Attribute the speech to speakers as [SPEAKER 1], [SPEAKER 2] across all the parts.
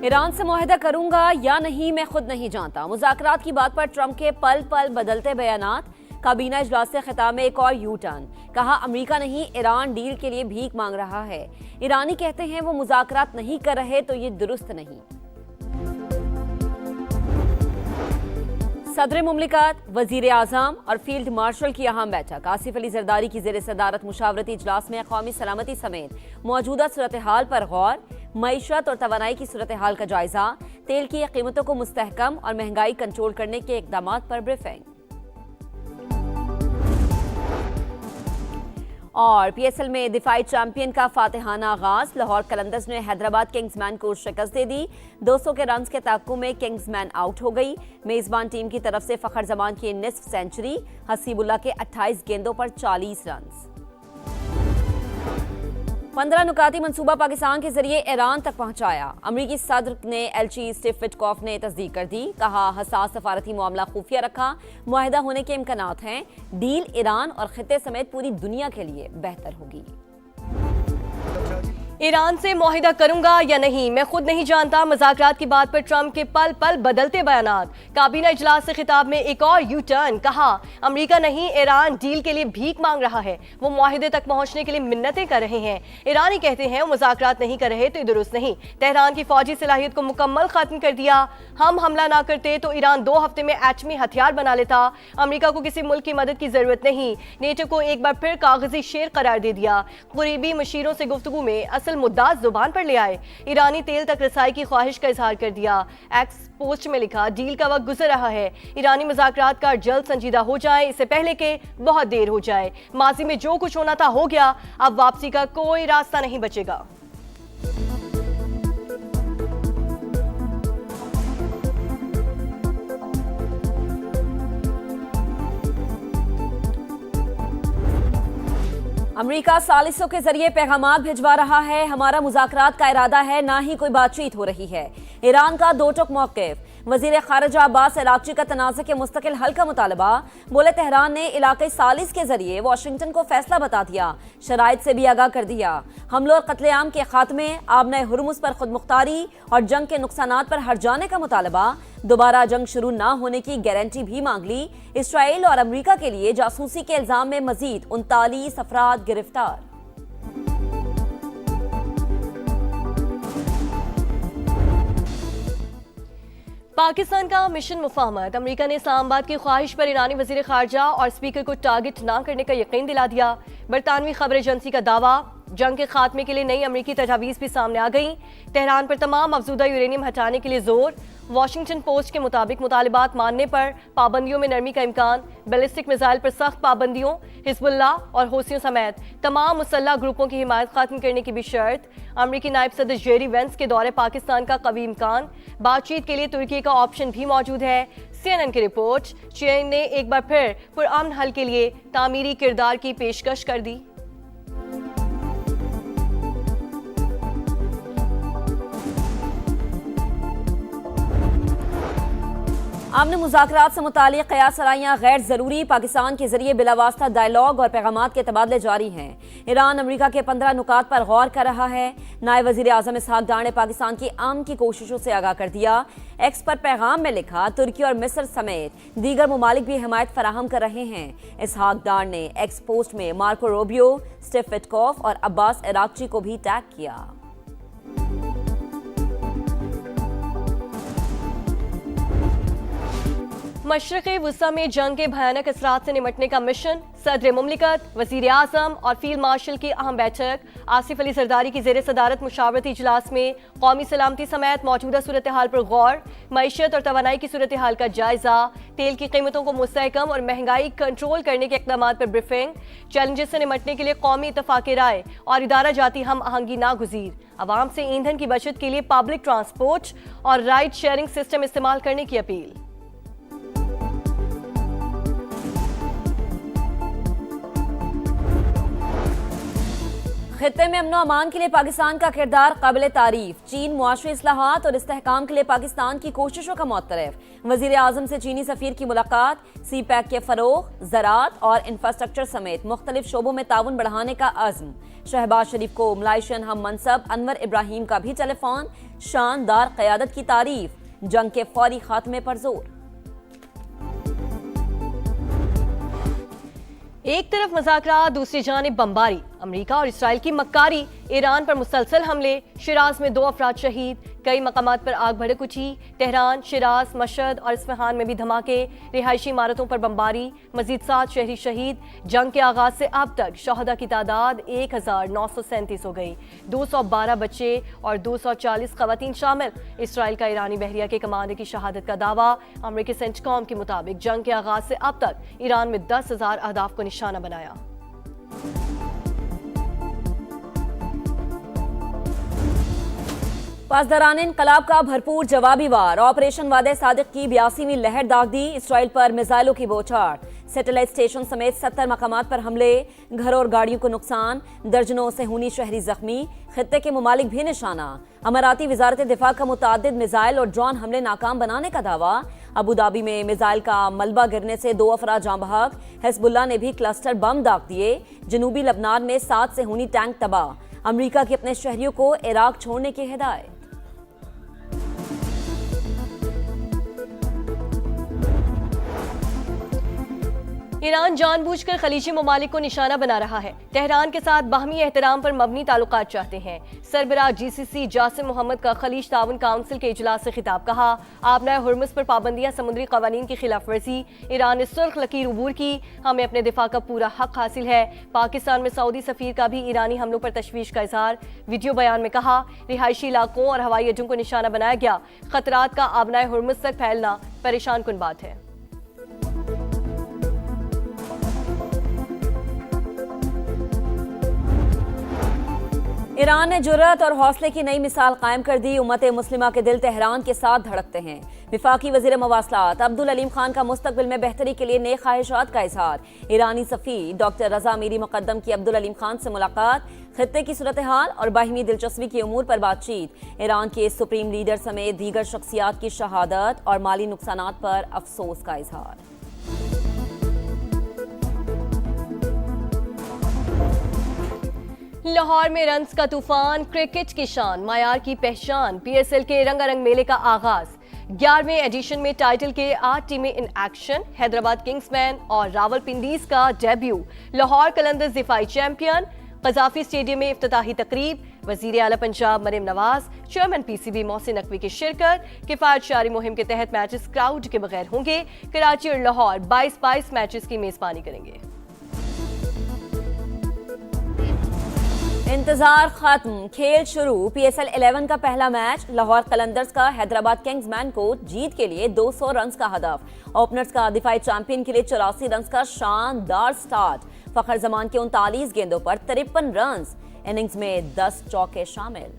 [SPEAKER 1] Iran से मुआहदा करूंगा या नहीं मैं खुद नहीं जानता। मुज़ाकरात की बात पर ट्रंप के पल पल बदलते बयानात। काबीना इजलास से खिताब में एक और यू टर्न। कहा अमेरिका नहीं ईरान डील के लिए भीख मांग रहा है। ईरानी कहते हैं वो मुज़ाकरात नहीं कर रहे तो ये दुरुस्त नहीं। सदर मुमलिकत, वजीर आजम और फील्ड मार्शल की अहम बैठक। आसिफ अली जरदारी की जेर सदारत मुशावरती इजलास में कौमी सलामती समेत मौजूदा सूरत हाल पर गौर। मईशत और तवानाई की सूरत हाल का जायजा। तेल की कीमतों को मुस्तहकम और महंगाई कंट्रोल करने के इकदाम पर ब्रीफिंग। और पीएसएल में दिफाई चैंपियन का फातिहाना आगाज। लाहौर कलंदर्स ने हैदराबाद किंग्समैन को शिकस्त दे दी। 200 के रन्स के तक्कु में किंग्समैन आउट हो गई। मेजबान टीम की तरफ से फखर जमान की निस्फ सेंचुरी। हसीबुल्ला के 28 गेंदों पर 40 रन। 15 नुकाती मंसूबा पाकिस्तान के जरिए ईरान तक पहुंचाया। अमरीकी सदर ने एलची स्टीव विटकॉफ ने तस्दीक कर दी। कहा हसास सफारती मामला खुफिया रखा। मुआहिदा होने के इम्कानात हैं। डील ईरान और खित्ते समेत पूरी दुनिया के लिए बेहतर होगी।
[SPEAKER 2] ईरान से मुआहिदा करूंगा या नहीं मैं खुद नहीं जानता। मुज़ाकरात की बात पर ट्रंप के पल पल बदलते बयानात। काबीना इजलास से खिताब में एक और यू टर्न। कहा अमेरिका नहीं ईरान डील के लिए भीख मांग रहा है। वो मुआहिदे तक पहुंचने के लिए मिन्नतें कर रहे हैं। ईरानी कहते हैं वो मुज़ाकरात नहीं कर रहे तो दुरुस्त नहीं। तेहरान की फौजी सलाहियत को मुकम्मल खत्म कर दिया। हम हमला ना करते तो ईरान 2 हफ्ते में एटमी हथियार बना लेता। अमेरिका को किसी मुल्क की मदद की जरूरत नहीं। नेटो को एक बार फिर कागजी शेर करार दे दिया। करीबी मशीरों से गुफ्तगू में मुद्दा जुबान पर ले आए। ईरानी तेल तक रसाई की ख्वाहिश का इजहार कर दिया। एक्स पोस्ट में लिखा डील का वक्त गुजर रहा है। ईरानी मुज़ाकरात का जल्द संजीदा हो जाए इससे पहले के बहुत देर हो जाए। माजी में जो कुछ होना था हो गया। अब वापसी का कोई रास्ता नहीं बचेगा।
[SPEAKER 1] अमेरिका सालिसों के जरिए पैगामात भिजवा रहा है। हमारा मुज़ाकरात का इरादा है, ना ही कोई बातचीत हो रही है। ईरान का दो टुक मौक़िफ़। वज़ीर ख़ारिजा अब्बास इराक़ची का तनाज़े के मुस्तकिल हल का मुतालबा। बोले तेहरान ने इलाक़ाई सालिस के जरिए वाशिंगटन को फैसला बता दिया। शराइत से भी आगाह कर दिया। हमलों और क़त्ल-ए-आम के खात्मे, आबनाए हुर्मुज़ पर खुद मुख्तारी और जंग के नुकसानात पर हट जाने का मुतालबा। दोबारा जंग शुरू ना होने की गारंटी भी मांग ली। इसराइल और अमेरिका के लिए जासूसी के इल्जाम में मजीद 39 अफराद गिरफ्तार।
[SPEAKER 2] पाकिस्तान का मिशन मुफाहमत। अमेरिका ने इस्लामाबाद की ख्वाहिश पर ईरानी वजीर खारजा और स्पीकर को टारगेट न करने का यकीन दिला दिया। बरतानवी खबर एजेंसी का दावा। जंग के खात्मे के लिए नई अमेरिकी तजावीज़ भी सामने आ गई। तेहरान पर तमाम अफजूदा यूरेनियम हटाने के लिए जोर। वाशिंगटन पोस्ट के मुताबिक मुतालिबात मानने पर पाबंदियों में नरमी का इम्कान। बैलिस्टिक मिसाइल पर सख्त पाबंदियों। हिजबुल्लाह और हौसियों समेत तमाम मुसल्लह ग्रुपों की हिमायत खत्म करने की भी शर्त। अमरीकी नायब सदर जेरी वेंस के दौरे पाकिस्तान का कवी इम्कान। बातचीत के लिए तुर्की का ऑप्शन भी मौजूद है। CNN की रिपोर्ट। चीन ने एक बार फिर पुरअमन हल के लिए तामीरी किरदार की पेशकश कर दी।
[SPEAKER 1] आमने मुज़ाकरात से मुतालिक क़यास सराहियाँ गैर ज़रूरी। पाकिस्तान के जरिए बिलावास्ता डायलॉग और पैगामात के तबादले जारी हैं। ईरान अमेरिका के 15 नुकात पर गौर कर रहा है। नायब वज़ीर आज़म इसहाक डार ने पाकिस्तान की अमन की कोशिशों से आगाह कर दिया। एक्स पर पैगाम में लिखा तुर्की और मिस्र समेत दीगर ममालिक भी हिमायत फराहम कर रहे हैं। इसहाक डार ने एक्स पोस्ट में मार्को रूबियो, स्टीव विटकॉफ और अब्बास इराक़ची को भी टैग किया।
[SPEAKER 2] मशरक़ वुस्ता में जंग के भयानक असरात से निमटने का मिशन। सदर मुमलिकत, वज़ीर आज़म और फील्ड मार्शल की अहम बैठक। आसिफ अली जरदारी की जेर सदारत मुशावरती इजलास में कौमी सलामती समेत मौजूदा सूरत हाल पर गौर। मईशत और तवानाई की सूरत हाल का जायजा। तेल की कीमतों को मुस्तहकम और महंगाई कंट्रोल करने के इक़दाम पर ब्रीफिंग। चैलेंजेस से निमटने के लिए कौमी इत्तफ़ाक़ राय और इदारा जाती हम आहंगी नागुज़ीर। आवाम से ईंधन की बचत के लिए पब्लिक ट्रांसपोर्ट और राइड शेयरिंग सिस्टम इस्तेमाल करने की अपील।
[SPEAKER 1] खित्ते में अमन अमान के लिए पाकिस्तान का किरदार काबिल तारीफ। चीन मुआशरी इस्लाहात और इस्तेहकाम के लिए पाकिस्तान की कोशिशों का मुतरफ। वजीर आजम से चीनी सफीर की मुलाकात। सी पैक के फरोग, ज़राअत और इंफ्रास्ट्रक्चर समेत मुख्तलिफ शोबों में ताउन बढ़ाने का अज़्म। शहबाज शरीफ को मलाइशियन हम मनसब अनवर इब्राहिम का भी टेलीफोन। शानदार क़यादत की तारीफ, जंग के फौरी खात्मे पर जोर।
[SPEAKER 2] एक तरफ मुज़ाकरात, दूसरी जानिब बमबारी। अमेरिका और इसराइल की मक्कारी। ईरान पर मुसलसल हमले। शिराज में 2 अफराद शहीद। कई मकामात पर आग भड़क उठी। तेहरान, शिराज, मशहद और इस्फहान में भी धमाके। रिहायशी इमारतों पर बमबारी। मजीद 7 शहरी शहीद। जंग के आगाज से अब तक शहदा की तादाद 1937 हो गई। 212 बच्चे और 240 खवातीन शामिल। इसराइल का ईरानी बहरिया के कमांडर की शहादत का दावा। अमेरिकी सेंटकॉम के मुताबिक जंग के आगाज से अब तक ईरान में 10,000 अहदाफ को निशाना बनाया।
[SPEAKER 1] पासदारान इनकलाब का भरपूर जवाबी वार। ऑपरेशन वादे सादिक की 82वीं लहर दाग दी। इसराइल पर मिसाइलों की बौछार। सैटेलाइट स्टेशन समेत 70 मकामात पर हमले। घरों और गाड़ियों को नुकसान। दर्जनों सेहूनी शहरी जख्मी। खित्ते के मुमालिक भी निशाना। अमाराती वजारत दिफा का मुतादिद मिसाइल और ड्रोन हमले नाकाम बनाने का दावा। अबू धाबी में मिसाइल का मलबा गिरने से 2 अफराद जाँ बहक। हिजबुल्लाह ने भी क्लस्टर बम दाग दिए। जनूबी लबनान में 7 सेहूनी टैंक तबाह। अमरीका की अपने शहरियों को इराक छोड़ने की हिदायत।
[SPEAKER 2] ईरान जानबूझकर खलीजी ममालिक को निशाना बना रहा है। तेहरान के साथ बाहमी एहतराम पर मबनी ताल्लुकात चाहते हैं। सरबराह GCC जासिम मोहम्मद का खलीज ताउन काउंसिल के इजलास से खिताब। कहा, आबनाए हुर्मुज़ पर पाबंदियां समुद्री कवानीन की खिलाफ वर्जी। ईरान ने सुर्ख लकीर उबूर की। हमें अपने दिफा का पूरा हक हासिल है। पाकिस्तान में सऊदी सफीर का भी ईरानी हमलों पर तशवीश का इजहार। वीडियो बयान में कहा, रिहायशी इलाकों और हवाई अड्डों को निशाना बनाया गया। खतरात का आबनाए हुर्मुज़ तक फैलना परेशान कुन बात है।
[SPEAKER 1] ईरान ने जुर्रत और हौसले की नई मिसाल कायम कर दी। उम्मत मुस्लिमा के दिल तेहरान के साथ धड़कते हैं। विफाकी वजीर मवासलात अब्दुल अलीम खान का मुस्तकबिल में बेहतरी के लिए नए ख्वाहिशात का इजहार। ईरानी सफ़ीर डॉक्टर रजा मीरी मुकद्दम की अब्दुल अलीम खान से मुलाकात। खित्ते की सूरत हाल और बाहिमी दिलचस्पी के उमूर पर बातचीत। ईरान के सुप्रीम लीडर समेत दीगर शख्सियात की शहादत और माली नुकसानात पर अफसोस का इजहार।
[SPEAKER 2] लाहौर में रन्स का तूफान, क्रिकेट की शान, मायार की पहचान। PSL के रंगारंग मेले का आगाज। 11वें एडिशन में टाइटल के 8 टीमें इन एक्शन। हैदराबाद किंग्समैन और रावलपिंडीज का डेब्यू। लाहौर कलंदर्स दिफाई चैंपियन। कजाफी स्टेडियम में इफ्तिताही तकरीब। वजीर आला पंजाब मरीम नवाज, चेयरमैन PCB मोहसिन नकवी की शिरकत। किफायत शारी मुहिम के तहत मैचेस क्राउड के बगैर होंगे। कराची और लाहौर 22 मैचेस की मेजबानी करेंगे।
[SPEAKER 1] इंतजार खत्म, खेल शुरू। PSL 11 का पहला मैच। लाहौर कलंदर्स का हैदराबाद किंग्समैन को जीत के लिए 200 रन का हदफ। ओपनर्स का दिफाई चैंपियन के लिए 84 रन का शानदार स्टार्ट। फखर जमान के 39 गेंदों पर 53 रन। इनिंग्स में 10 चौके शामिल।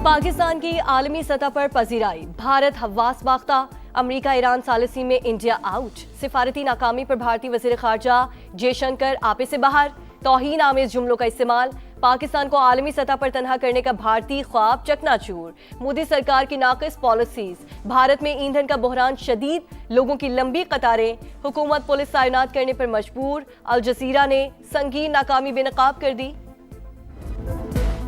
[SPEAKER 2] पाकिस्तान की आलमी सतह पर पजीराई। भारत हवास बाख्ता। अमेरिका ईरान सालिसी में इंडिया आउट। सिफारती नाकामी पर भारतीय वजीर खारजा जयशंकर आपे से बाहर। तौहीन आमेज जुमलों का इस्तेमाल। पाकिस्तान को आलमी सतह पर तनहा करने का भारतीय ख्वाब चकनाचूर। मोदी सरकार की नाकिस पॉलिसीज। भारत में ईंधन का बहरान शदीद। लोगों की लंबी कतारें। हुकूमत पुलिस तैनात करने पर मजबूर। अल जजीरा ने संगीन नाकामी बेनकाब कर दी।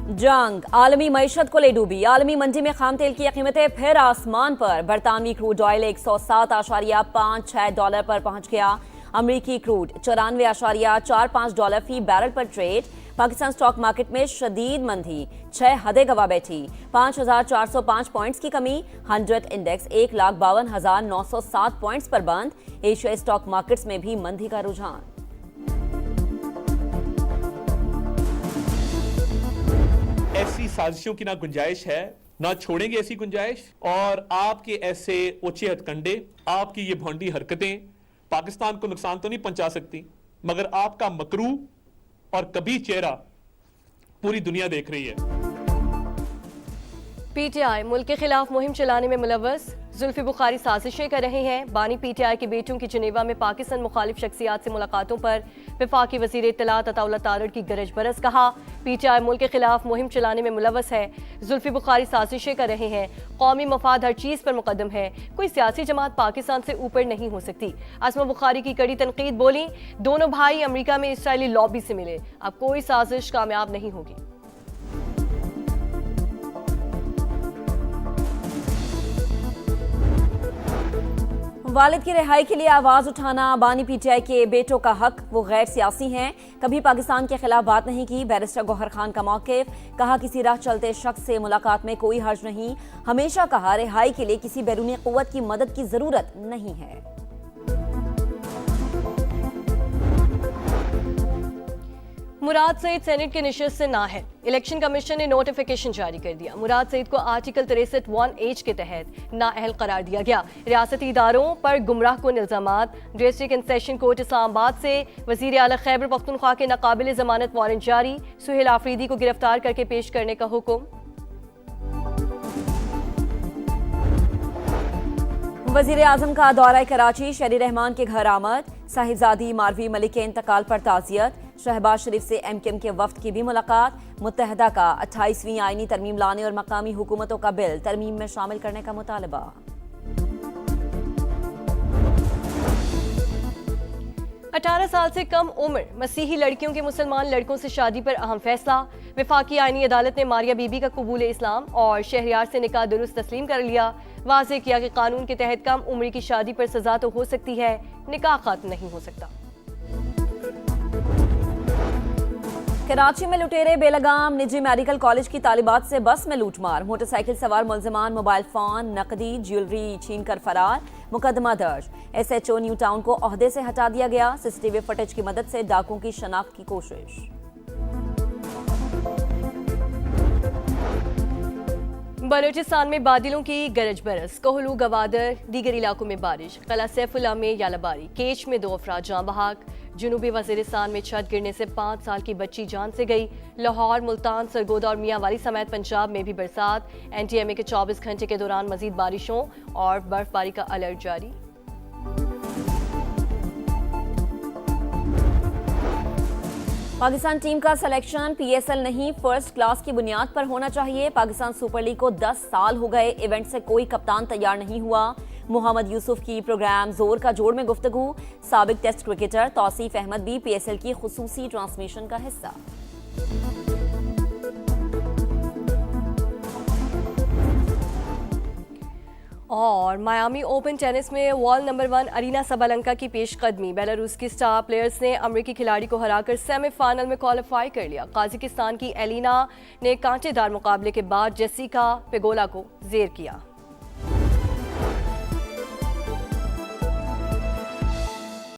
[SPEAKER 1] जंग आलमी मईशत को ले डूबी। आलमी मंडी में खाम तेल की कीमतें फिर आसमान पर। बरतानवी क्रूड ऑयल 107.56 डॉलर पर पहुंच गया। अमरीकी क्रूड 94.45 डॉलर फी बैरल पर ट्रेड। पाकिस्तान स्टॉक मार्केट में शदीद मंदी, 6 हदें गवा बैठी। 5,405 पॉइंट्स की कमी। 100 इंडेक्स 1,52,907 पॉइंट्स पर बंद। एशियाई स्टॉक मार्केट्स में भी मंदी का रुझान।
[SPEAKER 3] ऐसी साजिशों की ना गुंजाइश है, ना छोड़ेंगे ऐसी गुंजाइश। और आपके ऐसे ओछे हथकंडे, आपकी ये भोंडी हरकतें पाकिस्तान को नुकसान तो नहीं पहुंचा सकती, मगर आपका मकरू और कभी चेहरा पूरी दुनिया देख रही है।
[SPEAKER 2] पीटीआई मुल्क के खिलाफ मुहिम चलाने में मुलव्वस, जुल्फी बुखारी साजिशें कर रहे हैं। बानी पीटीआई के बेटों की जिनेवा में पाकिस्तान मुखालिफ शख्सियात से मुलाकातों पर वफाकी वजीर इत्तलात अताउल्लाह तारड़ की गरज बरस। कहा, पीटीआई मुल्क के खिलाफ मुहिम चलाने में मुलव्वस है, जुल्फी बुखारी साजिशें कर रहे हैं। कौमी मफाद हर चीज़ पर मुकदम है, कोई सियासी जमात पाकिस्तान से ऊपर नहीं हो सकती। असमा बुखारी की कड़ी तनकीद। बोली, दोनों भाई अमरीका में इसराइली लॉबी से मिले, अब कोई साजिश कामयाब नहीं होगी।
[SPEAKER 1] वालिद की रिहाई के लिए आवाज उठाना बानी पीटीआई के बेटों का हक, वो गैर सियासी हैं, कभी पाकिस्तान के खिलाफ बात नहीं की। बैरिस्टर गौहर खान का मौक़िफ़, कहा किसी राह चलते शख्स से मुलाकात में कोई हर्ज नहीं। हमेशा कहा रिहाई के लिए किसी बैरूनी क़ुव्वत की मदद की जरूरत नहीं है।
[SPEAKER 2] मुराद सईद सेनेट के निशस्त से नाअहल, इलेक्शन कमीशन ने नोटिफिकेशन जारी कर दिया। मुराद सईद को आर्टिकल 63(1)H के तहत नाअहल करार दिया गया। रियासती इदारों पर गुमराह कुन इल्जामात। District and session court Islamabad से वजीर आला खैबर पख्तूनख्वा के नाकाबिल जमानत वारंट जारी। सुहेल आफरीदी को गिरफ्तार करके पेश करने का हुक्म।
[SPEAKER 1] वजीर आजम का दौरा कराची, शहरी रहमान के घर आमद। साहिबजादी मारवी मलिक के इंतकाल पर ताज़ियत। शहबाज शरीफ से MKM के वफ्द की भी मुलाकात। मुत्तहदा का 28वीं आईनी तरमीम लाने और मकामी हुकूमतों का बिल तरमीम में शामिल करने का मुतालबा।
[SPEAKER 2] 18 साल से कम उम्र मसीही लड़कियों के मुसलमान लड़कों से शादी पर अहम फैसला। वफाकी आईनी अदालत ने मारिया बीबी का कबूल इस्लाम और शहरियार से निकाह दुरुस्त तस्लीम कर लिया। वाज़ेह किया कि कानून के तहत कम उम्र की शादी पर सजा तो हो सकती है, निकाह खत्म नहीं हो सकता।
[SPEAKER 1] कराची में लुटेरे बेलगाम, निजी मेडिकल कॉलेज की तालिबात से बस में लूटमार। मोटरसाइकिल सवार मुलजमान मोबाइल फोन, नकदी, ज्वेलरी छीनकर फरार। मुकदमा दर्ज। SHO न्यू टाउन को ओहदे से हटा दिया गया। CCTV फुटेज की मदद से डाकुओं की शनाख्त की कोशिश।
[SPEAKER 2] बलूचिस्तान में बादलों की गरज बरस, कोहलू, गवादर, दीगर इलाकों में बारिश। कला सैफुल्ला में यालाबारी, केच में 2 अफराद जान बहक। जनूबी वजीरिस्तान में छत गिरने से 5 साल की बच्ची जान से गई। लाहौर, मुल्तान, सरगोदा और मियांवाली समेत पंजाब में भी बरसात। NTMA के 24 घंटे के दौरान मजीद बारिशों और बर्फबारी का अलर्ट जारी।
[SPEAKER 1] पाकिस्तान टीम का सिलेक्शन PSL नहीं, फर्स्ट क्लास की बुनियाद पर होना चाहिए। पाकिस्तान सुपर लीग को 10 साल हो गए, इवेंट से कोई कप्तान तैयार नहीं हुआ। मोहम्मद यूसुफ की प्रोग्राम जोर का जोड़ में गुफ्तगू। साबिक टेस्ट क्रिकेटर तौसीफ अहमद भी PSL की खुसूसी ट्रांसमिशन का हिस्सा।
[SPEAKER 2] और मायामी ओपन टेनिस में वर्ल्ड नंबर 1 अरीना सबलंका की पेशकदमी। बेलारूस की स्टार प्लेयर्स ने अमेरिकी खिलाड़ी को हराकर सेमीफाइनल में क्वालिफाई कर लिया। काजाकिस्तान की एलिना ने कांटेदार मुकाबले के बाद जेसिका पेगोला को जेर किया।